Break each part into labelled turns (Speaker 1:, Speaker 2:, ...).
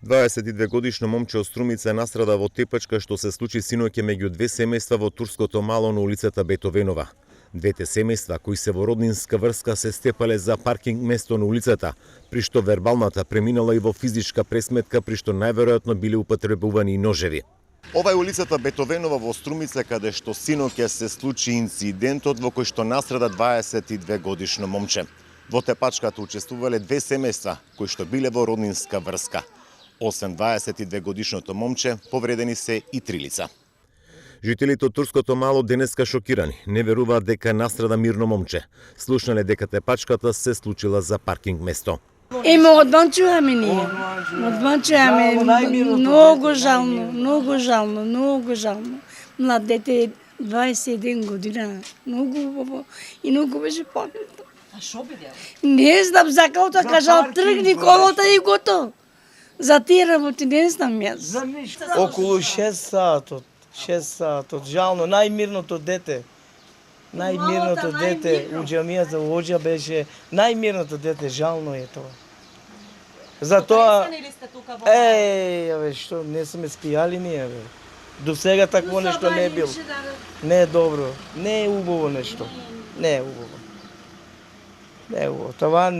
Speaker 1: 22-годишно момче од Струмица настрада во тепачка што се случи синоќа меѓу две семејства во Турското мало на улицата Бетовенова. Двете семејства, кои се во роднинска врска, се степале за паркинг место на улицата, при што вербалната преминала и во физичка пресметка, при што најверојатно биле употребувани и ножеви. Ова е улицата Бетовенова во Струмица, каде што синоќа се случи инцидентот во кој што настрада 22-годишно момче. Во тепачката учествувале две семејства, кои што биле во роднинска врска. Освен 22-годишното момче, повредени се и 3 лица. Жителите од Турското мало денеска шокирани, не веруваат дека настрада мирно момче. Слушнале дека тепачката се случила за паркинг место.
Speaker 2: Одван чуваме ние. Одван чуваме. Многу жално. Млад дете 21 година. Многу убаво. И многу беше паметно.
Speaker 3: А шо биде?
Speaker 2: Не знам, сакал да кажал, тргни колата и готово. За тие работи не знам јас.
Speaker 4: Околу 6 сатот. 6 сатот. Жално, најмирното дете. Најмирното дете у џамијата во Оџа беше најмирното дете, жално е тоа. Затоа што не сме спијали ние, бе. До сега такво нешто не е било. Не е добро, не е убаво нешто. Не е убаво. Не е убаво. Това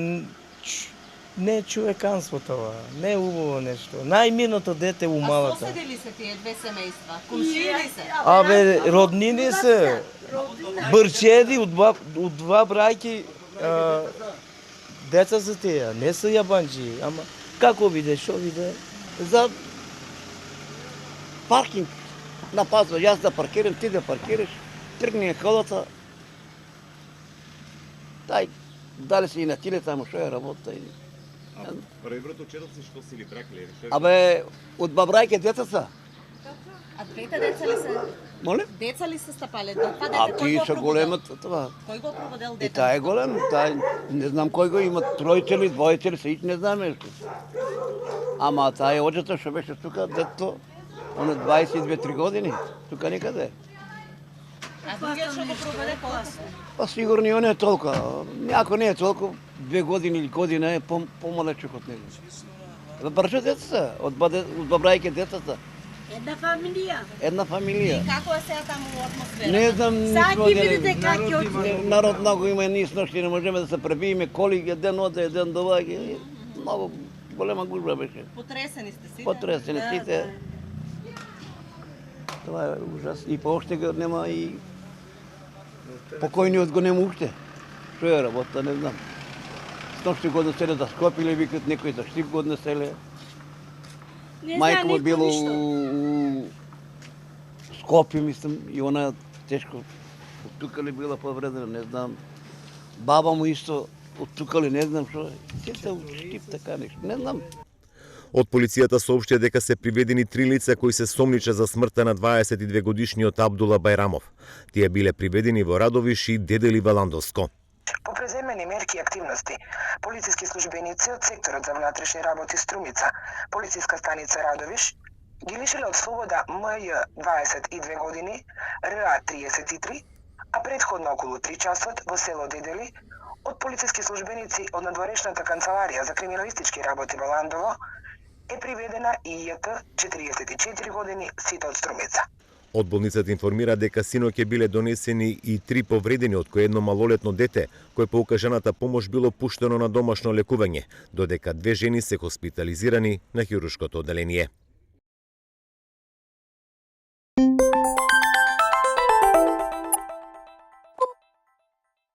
Speaker 4: не е човеканство това, не е убаво нешто. Најмирното дете у малата.
Speaker 3: А соседи се тие две семејства? Комшии ли се?
Speaker 4: Абе, роднини се. Брчеди од два брајки, деца се тие, не се јабанџи. Ама како биде, шо биде? За паркинг на пазар, јас да паркирам, ти да паркираш, тргни колата. Тај, дали си и на тиле таму, шо е работа?
Speaker 1: Преврото четоци што си ли бракле?
Speaker 4: Абе, од бабрајке деца са.
Speaker 3: А двете деца ли се?
Speaker 4: Моле?
Speaker 3: Деца ли се стапале? Това дете,
Speaker 4: А
Speaker 3: кој
Speaker 4: ти
Speaker 3: го
Speaker 4: што
Speaker 3: пробудел?
Speaker 4: големот това.
Speaker 3: Кој го пробудел
Speaker 4: И
Speaker 3: дете?
Speaker 4: таа е голем, таа не знам кој го има, тројце ли, двојце ли, се не знам нешто. Ама таа е оđата што беше тука, дето, оно 22-3 години, тука никаде.
Speaker 3: А другиот што го пробуде колку?
Speaker 4: Па сигурно и он е толку, ако не е толку, 2 години или година е помалечок од него. Брче децата, од бабрајке децата. Една фамилија.
Speaker 3: И како е сега таму атмосфера?
Speaker 4: Не знам,
Speaker 2: Сега ги видите как ќе
Speaker 4: народ многу има, ние сношти не можеме да се пребиеме, коли еден оде, еден доваѓа. Многу голема гужба беше.
Speaker 3: Потресени сте сите?
Speaker 4: Потресени сите. Това е ужас. И пооште го нема и покојниот го нема уште. Што е работа, не знам. Сношти го однеселе да Скопиле, викат некој за Штип го однеселе. Мајка му било у Скопје, мислам, и она тешко од тука ли била повредена, не знам. Баба му исто од тука ли, не знам што. Сите у Штип така нешто, не знам.
Speaker 1: Од полицијата соопштија дека се приведени 3 лица кои се сомнича за смртта на 22-годишниот Абдула Бајрамов. Тие биле приведени во Радовиш и Дедели Валандовско.
Speaker 5: По преземени мерки и активности, полициски службеници од секторот за внатрешни работи Струмица, полициска станица Радовиш, ги лишиле од слобода МЈ 22 години, РА 33, а предходно околу 3 часот во село Дедели, од полициски службеници од надворешната канцеларија за криминалистички работи во Ландово, е приведена и ЈТ 44 години, сите од Струмица.
Speaker 1: Од болницата информира дека синоќа биле донесени и 3 повредени, од кои едно малолетно дете, кој по укажаната помош било пуштено на домашно лекување, додека 2 жени се хоспитализирани на хируршкото одделение.